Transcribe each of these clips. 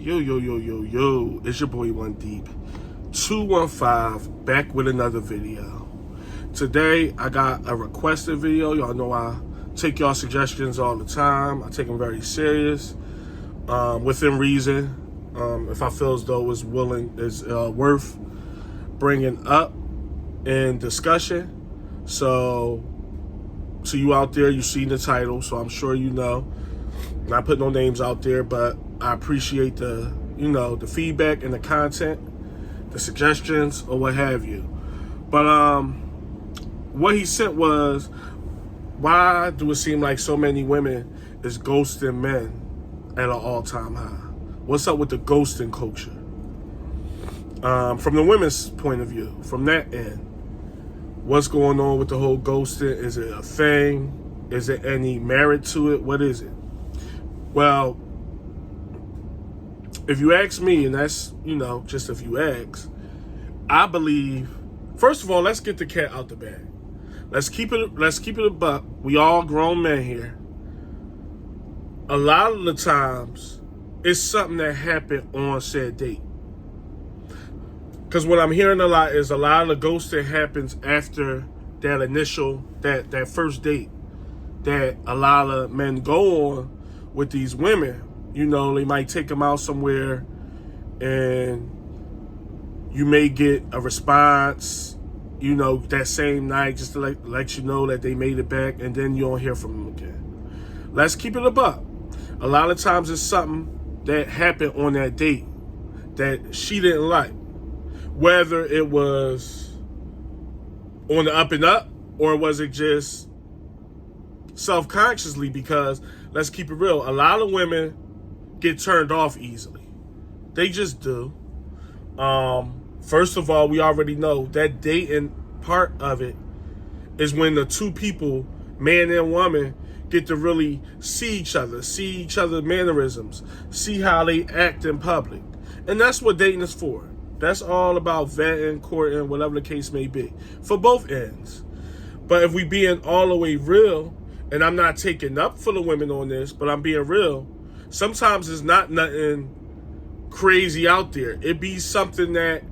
Yo, it's your boy One Deep 215 back with another video. Today I got a requested video. Y'all know I take y'all suggestions all the time. I take them very serious, within reason. If I feel as though it's worth bringing up in discussion. So you out there, you seen the title, so I'm sure you know. Not putting no names out there, but I appreciate the feedback and the content, the suggestions or what have you. But what he sent was, why do it seem like so many women is ghosting men at an all-time high? What's up with the ghosting culture? From the women's point of view, from that end, what's going on with the whole ghosting? Is it a thing? Is there any merit to it? What is it? Well, if you ask me, and that's, just if you ask, I believe, first of all, let's get the cat out the bag. Let's keep it a buck. We all grown men here. A lot of the times, it's something that happened on said date. Because what I'm hearing a lot is a lot of the ghosting happens after that initial, that first date that a lot of men go on with these women. They might take them out somewhere and you may get a response, that same night, just to let you know that they made it back, and then you don't hear from them again. Let's keep it a buck. A lot of times it's something that happened on that date that she didn't like. Whether it was on the up and up, or was it just self-consciously, because let's keep it real, a lot of women get turned off easily. They just do. First of all, we already know that dating part of it is when the two people, man and woman, get to really see each other mannerisms, see how they act in public. And that's what dating is for. That's all about vetting, courting, whatever the case may be, for both ends. But if we being all the way real, and I'm not taking up for the women on this, but I'm being real, sometimes it's not nothing crazy out there. It be something that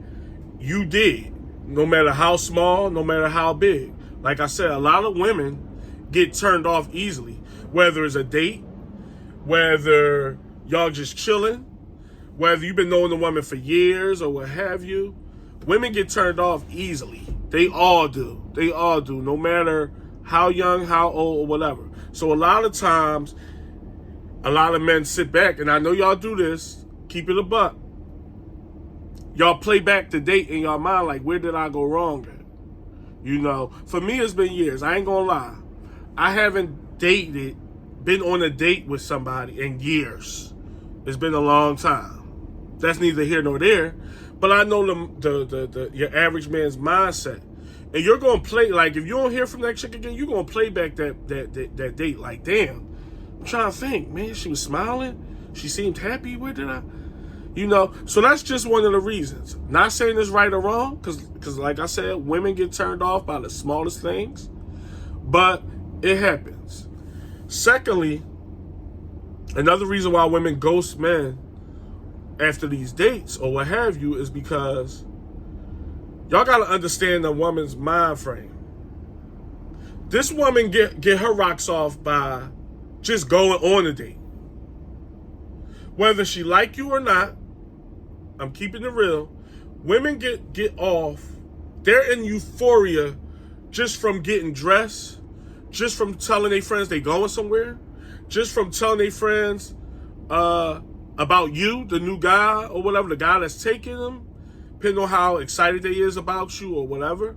you did, no matter how small, no matter how big. Like I said, a lot of women get turned off easily, whether it's a date, whether y'all just chilling, whether you've been knowing the woman for years or what have you. Women get turned off easily. They all do. No matter how young, how old, or whatever. So a lot of times, a lot of men sit back, and I know y'all do this, keep it a buck. Y'all play back the date in your mind, like, where did I go wrong at? For me, it's been years. I ain't gonna lie. I haven't been on a date with somebody in years. It's been a long time. That's neither here nor there. But I know your average man's mindset. And you're going to play, like, if you don't hear from that chick again, you're going to play back that date. Like, damn, I'm trying to think, man, she was smiling. She seemed happy. Where did I? So that's just one of the reasons. Not saying it's right or wrong, because like I said, women get turned off by the smallest things. But it happens. Secondly, another reason why women ghost men after these dates or what have you is because y'all got to understand the woman's mind frame. This woman get her rocks off by just going on a date. Whether she like you or not, I'm keeping it real. Women get off. They're in euphoria just from getting dressed, just from telling their friends they going somewhere, just from telling their friends about you, the new guy or whatever, the guy that's taking them, depending on how excited they is about you or whatever.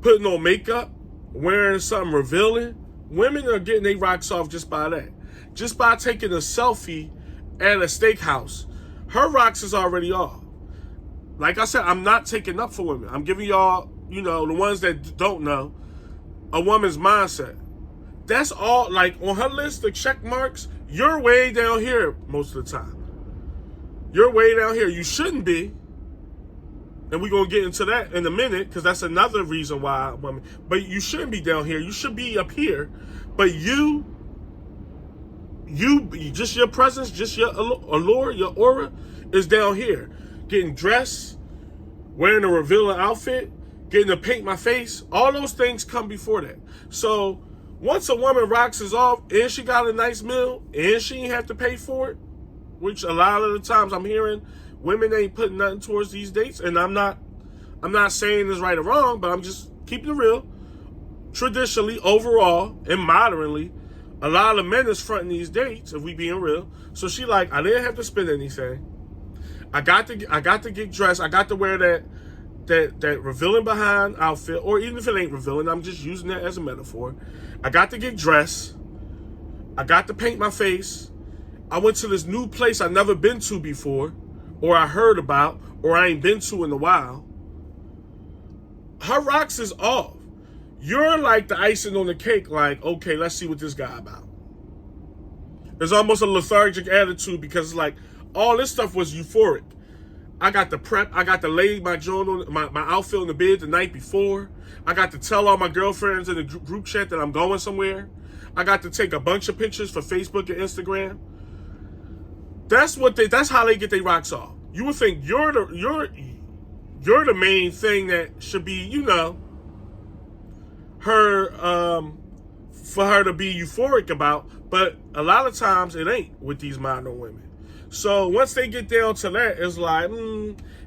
Putting on makeup, wearing something revealing. Women are getting their rocks off just by that. Just by taking a selfie at a steakhouse. Her rocks is already off. Like I said, I'm not taking up for women. I'm giving y'all, the ones that don't know, a woman's mindset. That's all, like, on her list of check marks, you're way down here most of the time. You're way down here. You shouldn't be. And we're going to get into that in a minute, because that's another reason why women. But you shouldn't be down here. You should be up here. But you just your presence, just your allure, your aura is down here. Getting dressed, wearing a revealing outfit, getting to paint my face, all those things come before that. So once a woman rocks us off and she got a nice meal and she ain't have to pay for it, which a lot of the times I'm hearing women ain't putting nothing towards these dates, and I'm not saying this right or wrong, but I'm just keeping it real. Traditionally, overall, and modernly, a lot of men is fronting these dates, if we being real. So she like, I didn't have to spend anything. I got to get dressed. I got to wear that revealing behind outfit, or even if it ain't revealing, I'm just using that as a metaphor. I got to get dressed. I got to paint my face. I went to this new place I never been to before, or I heard about, or I ain't been to in a while. Her rocks is off. You're like the icing on the cake, like, okay, let's see what this guy about. There's almost a lethargic attitude because it's like, all this stuff was euphoric. I got to prep, I got to lay my joint on my outfit in the bed the night before. I got to tell all my girlfriends in the group chat that I'm going somewhere. I got to take a bunch of pictures for Facebook and Instagram. That's how they get their rocks off. You would think you're the main thing that should be, her for her to be euphoric about, but a lot of times it ain't with these modern women. So once they get down to that, it's like,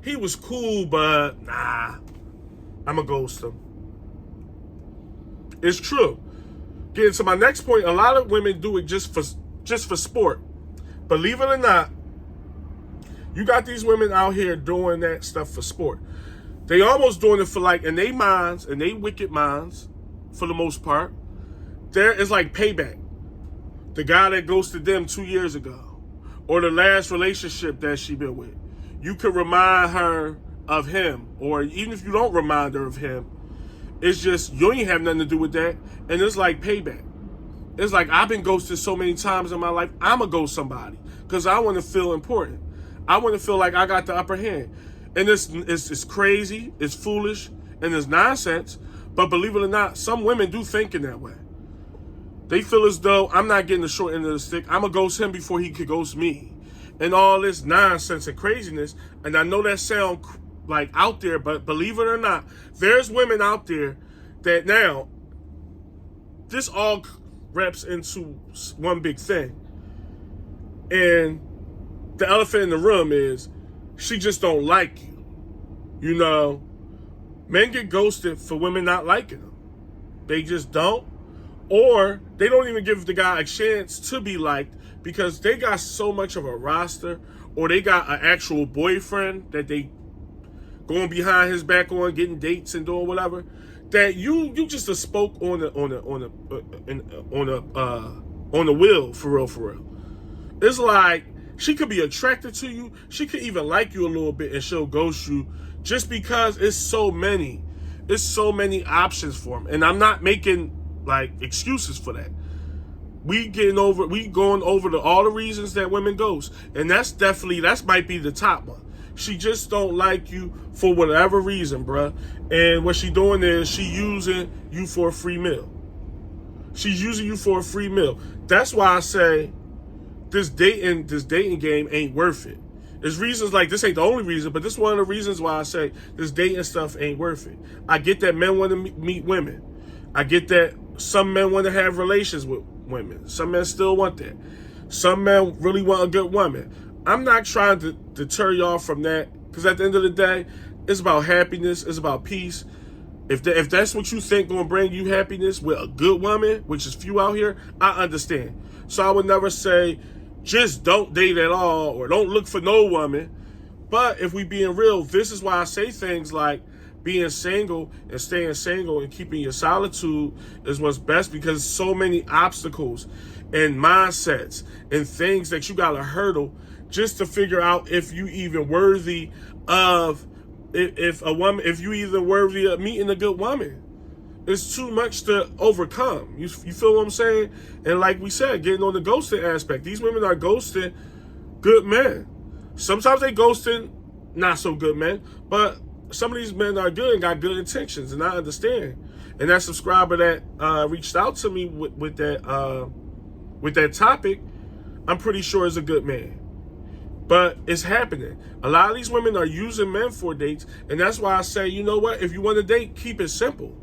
he was cool, but nah, I'ma ghost him. It's true. Getting to my next point, a lot of women do it just for sport. Believe it or not, you got these women out here doing that stuff for sport. They almost doing it for like, in their minds, in their wicked minds, for the most part, there is like payback. The guy that ghosted them 2 years ago, or the last relationship that she been with. You could remind her of him, or even if you don't remind her of him, it's just, you ain't have nothing to do with that, and it's like payback. It's like, I've been ghosted so many times in my life, I'ma ghost somebody, because I want to feel important. I want to feel like I got the upper hand. And it's crazy, it's foolish, and it's nonsense, but believe it or not, some women do think in that way. They feel as though I'm not getting the short end of the stick. I'm going to ghost him before he could ghost me. And all this nonsense and craziness. And I know that sound like out there, but believe it or not, there's women out there that now, this all wraps into one big thing. And the elephant in the room is, she just don't like you. Men get ghosted for women not liking them. They just don't. Or they don't even give the guy a chance to be liked because they got so much of a roster, or they got an actual boyfriend that they going behind his back on, getting dates and doing whatever, that you just spoke on the wheel, for real. It's like, she could be attracted to you. She could even like you a little bit, and she'll ghost you just because it's so many options for them. And I'm not making like excuses for that. We going over all the reasons that women ghost, and that might be the top one. She just don't like you for whatever reason, bruh. And what she doing is she using you for a free meal. She's using you for a free meal. That's why I say this dating game ain't worth it. There's reasons like this ain't the only reason, but this is one of the reasons why I say this dating stuff ain't worth it. I get that men want to meet women. I get that some men want to have relations with women. Some men still want that. Some men really want a good woman. I'm not trying to deter y'all from that, because at the end of the day, it's about happiness. It's about peace. If that's what you think going to bring you happiness with a good woman, which is few out here, I understand. So I would never say just don't date at all or don't look for no woman. But if we being real, this is why I say things like being single and staying single and keeping your solitude is what's best, because so many obstacles and mindsets and things that you got to hurdle just to figure out if you even worthy of if you even worthy of meeting a good woman. It's too much to overcome. You feel what I'm saying? And like we said, getting on the ghosting aspect, these women are ghosting good men. Sometimes they ghosting not so good men, but some of these men are good and got good intentions, and I understand. And that subscriber that reached out to me with that topic, I'm pretty sure is a good man. But it's happening. A lot of these women are using men for dates, and that's why I say, you know what? If you want to date, keep it simple.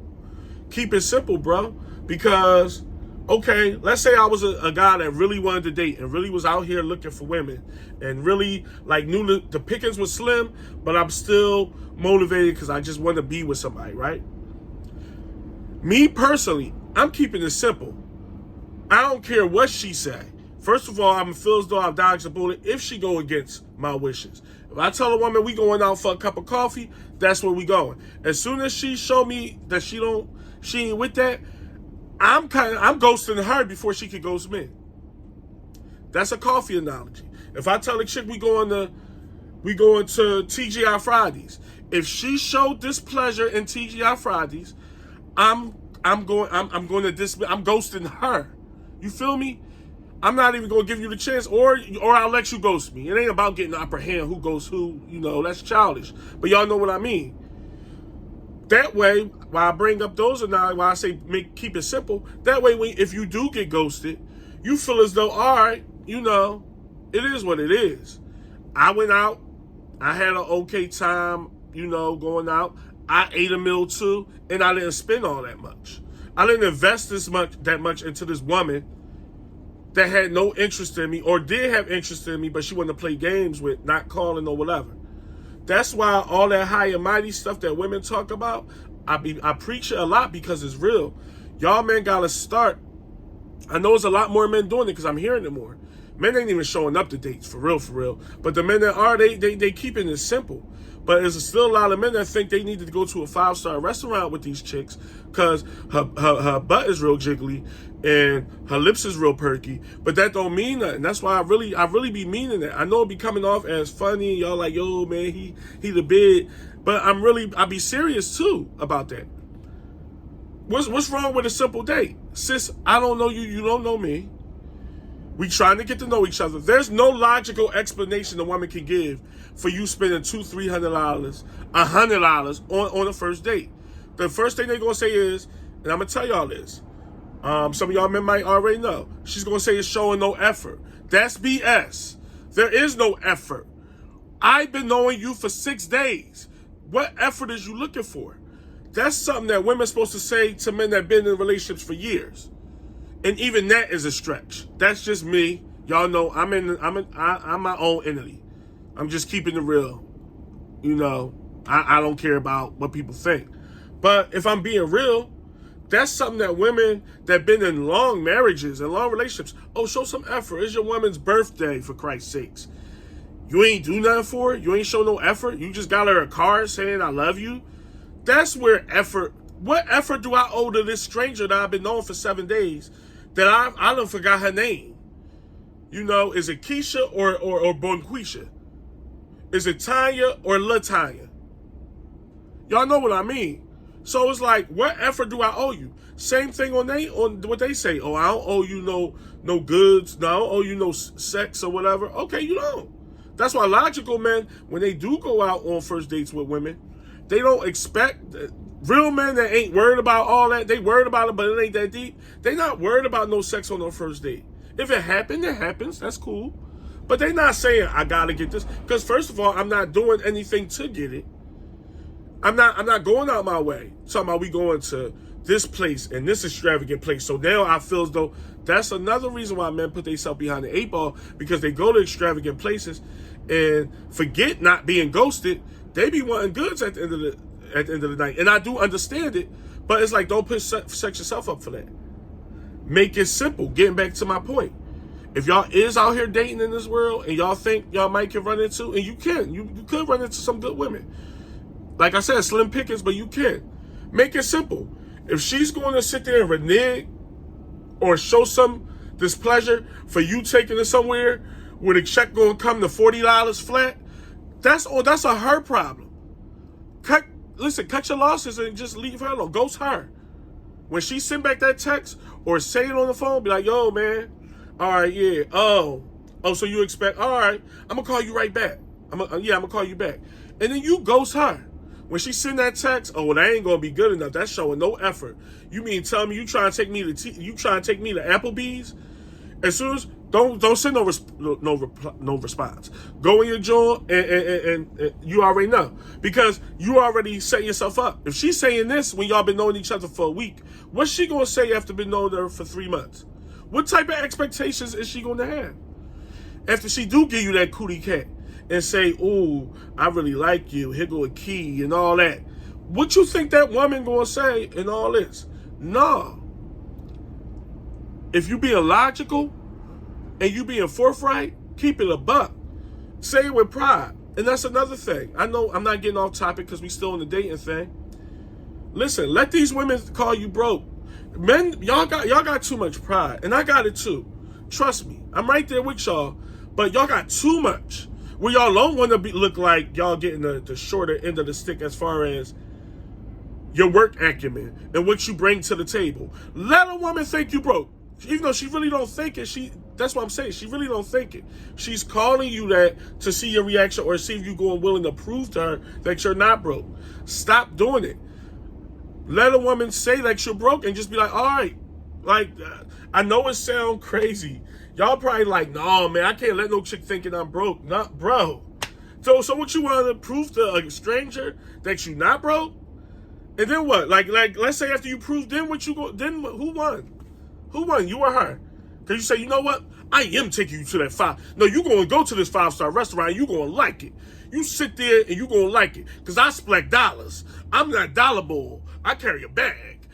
Keep it simple, bro. Because, okay, let's say I was a guy that really wanted to date and really was out here looking for women and really like knew the pickings was slim, but I'm still motivated because I just want to be with somebody, right? Me personally, I'm keeping it simple. I don't care what she say. First of all, I'm feel as though I've dodged a bullet if she go against my wishes. If I tell a woman we going out for a cup of coffee, that's where we going. As soon as she show me that she ain't with that, I'm ghosting her before she could ghost me. That's a coffee analogy. If I tell a chick we going to TGI Fridays, if she showed displeasure in TGI Fridays, I'm ghosting her. You feel me? I'm not even gonna give you the chance, or I'll let you ghost me. It ain't about getting the upper hand, who ghosts who, that's childish. But y'all know what I mean. That way, while I bring up those analogies, while I say keep it simple, that way if you do get ghosted, you feel as though, all right, it is what it is. I went out, I had an okay time, going out. I ate a meal too, and I didn't spend all that much. I didn't invest that much into this woman that had no interest in me, or did have interest in me, but she wanted to play games with, not calling or whatever. That's why all that high and mighty stuff that women talk about, I preach it a lot because it's real. Y'all men gotta start. I know there's a lot more men doing it because I'm hearing it more. Men ain't even showing up to dates, for real. But the men that are, they keeping it simple. But there's still a lot of men that think they need to go to a 5-star restaurant with these chicks because her butt is real jiggly and her lips is real perky. But that don't mean nothing. That's why I really be meaning that. I know it be coming off as funny. Y'all like, yo, man, he the big. But I be serious too about that. What's wrong with a simple date? Sis, I don't know you, you don't know me. We trying to get to know each other. There's no logical explanation a woman can give for you spending $200, $300, $100 on a first date. The first thing they're gonna say is, and I'm gonna tell y'all this. Some of y'all men might already know. She's gonna say it's showing no effort. That's BS. There is no effort. I've been knowing you for 6 days. What effort is you looking for? That's something that women are supposed to say to men that have been in relationships for years. And even that is a stretch. That's just me. Y'all know I'm my own entity. I'm just keeping it real. I don't care about what people think. But if I'm being real, that's something that women that been in long marriages and long relationships, show some effort. It's your woman's birthday, for Christ's sakes. You ain't do nothing for it. You ain't show no effort. You just got her a card saying I love you. That's where effort. What effort do I owe to this stranger that I've been knowing for 7 days that I done forgot her name? Is it Keisha or Bonquisha? Is it Tanya or LaTanya? Y'all know what I mean. So it's like, what effort do I owe you? Same thing on what they say. Oh, I don't owe you no goods. No, I don't owe you no sex or whatever. Okay, you don't. That's why logical men, when they do go out on first dates with women, they don't expect real men that ain't worried about all that. They worried about it, but it ain't that deep. They not worried about no sex on their first date. If it happened, it happens. That's cool. But they not saying I gotta get this, because first of all, I'm not doing anything to get it. I'm not going out my way. Talking about we going to this place and this extravagant place. So now I feel as though that's another reason why men put themselves behind the 8 ball, because they go to extravagant places and forget not being ghosted. They be wanting goods at the end of the night. And I do understand it, but it's like, don't set yourself up for that. Make it simple. Getting back to my point. If y'all is out here dating in this world and y'all think y'all might can run into, and you could run into some good women. Like I said, slim pickings, but you can. Make it simple. If she's going to sit there and renege or show some displeasure for you taking her somewhere where the check going to come to $40 flat, that's a her problem. Cut your losses and just leave her alone. Ghost her. When she send back that text or say it on the phone, be like, yo, man, all right, yeah, oh, so you expect, all right, I'm going to call you right back. I'm going to call you back. And then you ghost her. When she send that text, that ain't gonna be good enough. That's showing no effort. You mean tell me you trying to take me to Applebee's? As soon as Don't send no response. Go in your joint and you already know, because you already set yourself up. If she's saying this when y'all been knowing each other for a week, what's she gonna say after been knowing her for 3 months? What type of expectations is she gonna have after she do give you that cootie cat and say, "Ooh, I really like you. Here go a key," and all that? What you think that woman gonna say in all this? No. If you being logical and you being forthright, keep it a buck. Say it with pride. And that's another thing. I know I'm not getting off topic because we still in the dating thing. Listen, let these women call you broke. Men, y'all got too much pride, and I got it too. Trust me, I'm right there with y'all. But y'all got too much. Where y'all don't want to look like y'all getting the shorter end of the stick as far as your work acumen and what you bring to the table. Let a woman think you broke. Even though she really don't think it, that's what I'm saying. She really don't think it. She's calling you that to see your reaction or see if you're going willing to prove to her that you're not broke. Stop doing it. Let a woman say that you're broke and just be like, all right. Like, I know it sounds crazy. Y'all probably like, no, man, I can't let no chick thinking I'm broke. Not, bro. So what you want to prove to a stranger that you not broke? And then what? Like, let's say after you prove, then what you go? Then who won? Who won? You or her? Because you say, you know what? I am taking you to that 5. No, you're going to go to this 5-star restaurant and you're going to like it. You sit there and you're going to like it. Because I splat dollars. I'm not dollar boy. I carry a bag.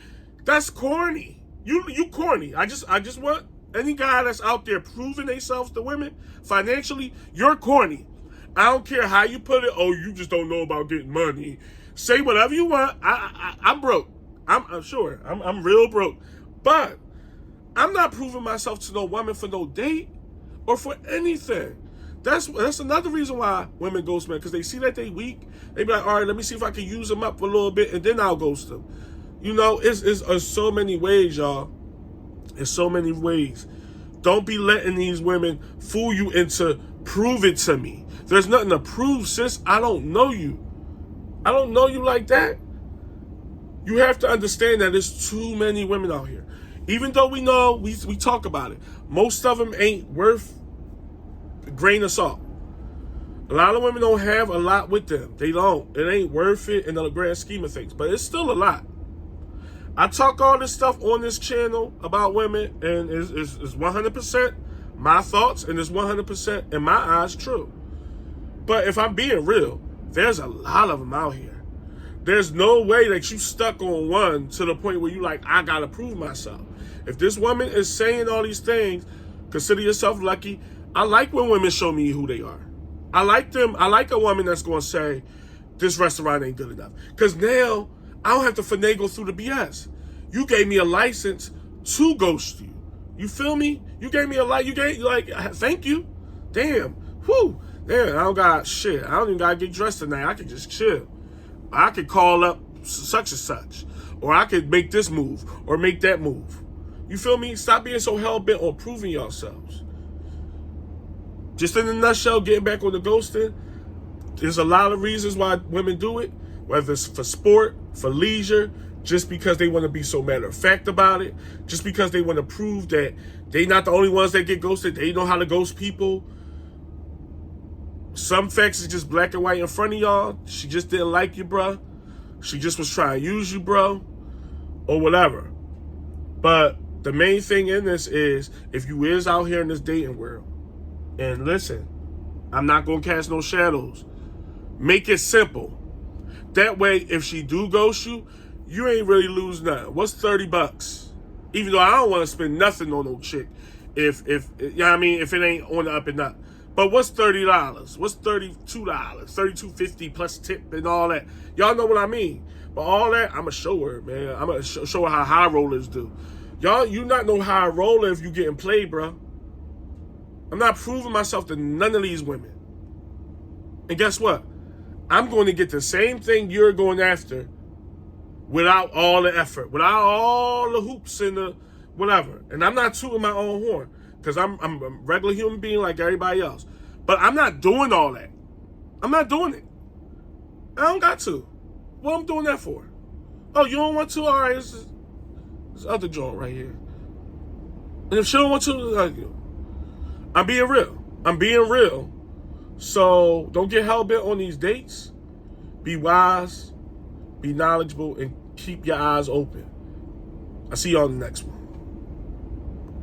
That's corny. You corny. I just want any guy that's out there proving themselves to women financially, you're corny. I don't care how you put it. Oh, you just don't know about getting money. Say whatever you want. I'm broke. I'm sure. I'm real broke. But I'm not proving myself to no woman for no date or for anything. That's another reason why women ghost men, because they see that they weak. They be like, all right, let me see if I can use them up for a little bit, and then I'll ghost them. You know, it's so many ways, y'all. It's so many ways. Don't be letting these women fool you into prove it to me. There's nothing to prove, sis. I don't know you. I don't know you like that. You have to understand that there's too many women out here. Even though we know, we talk about it, most of them ain't worth a grain of salt. A lot of women don't have a lot with them. They don't. It ain't worth it in the grand scheme of things. But it's still a lot. I talk all this stuff on this channel about women, and it's 100% my thoughts, and it's 100% in my eyes true. But if I'm being real, there's a lot of them out here. There's no way that you stuck on one to the point where you like, I gotta prove myself. If this woman is saying all these things, consider yourself lucky. I like when women show me who they are. I like them. I like a woman that's gonna say, this restaurant ain't good enough. Because now I don't have to finagle through the BS. You gave me a license to ghost you. You feel me? You gave me thank you. Damn. Whew. Damn, I don't got shit. I don't even gotta get dressed tonight. I can just chill. I could call up such and such. Or I could make this move or make that move. You feel me? Stop being so hell-bent on proving yourselves. Just in a nutshell, getting back on the ghosting, there's a lot of reasons why women do it, whether it's for sport, for leisure, just because they want to be so matter of fact about it, just because they want to prove that they not the only ones that get ghosted, they know how to ghost people. Some facts is just black and white in front of y'all. She just didn't like you, bro. She just was trying to use you, bro, or whatever. But the main thing in this is, if you is out here in this dating world, and listen, I'm not going to cast no shadows. Make it simple. That way, if she do ghost you, you ain't really lose nothing. What's $30? Even though I don't want to spend nothing on no chick, if you know what I mean, if it ain't on the up and up. But what's $30? What's $32? $32.50 plus tip and all that. Y'all know what I mean. But all that, I'ma show her, man. I'ma show her how high rollers do. Y'all, you not no high roller if you getting played, bro. I'm not proving myself to none of these women. And guess what? I'm going to get the same thing you're going after without all the effort, without all the hoops and the whatever. And I'm not tooting my own horn, because I'm a regular human being like everybody else. But I'm not doing all that. I'm not doing it. I don't got to. What I'm doing that for? Oh, you don't want to? All right, this other joint right here. And if she don't want to, I'm being real. I'm being real. So don't get hell bent on these dates. Be wise, be knowledgeable, and keep your eyes open. I'll see y'all in the next one.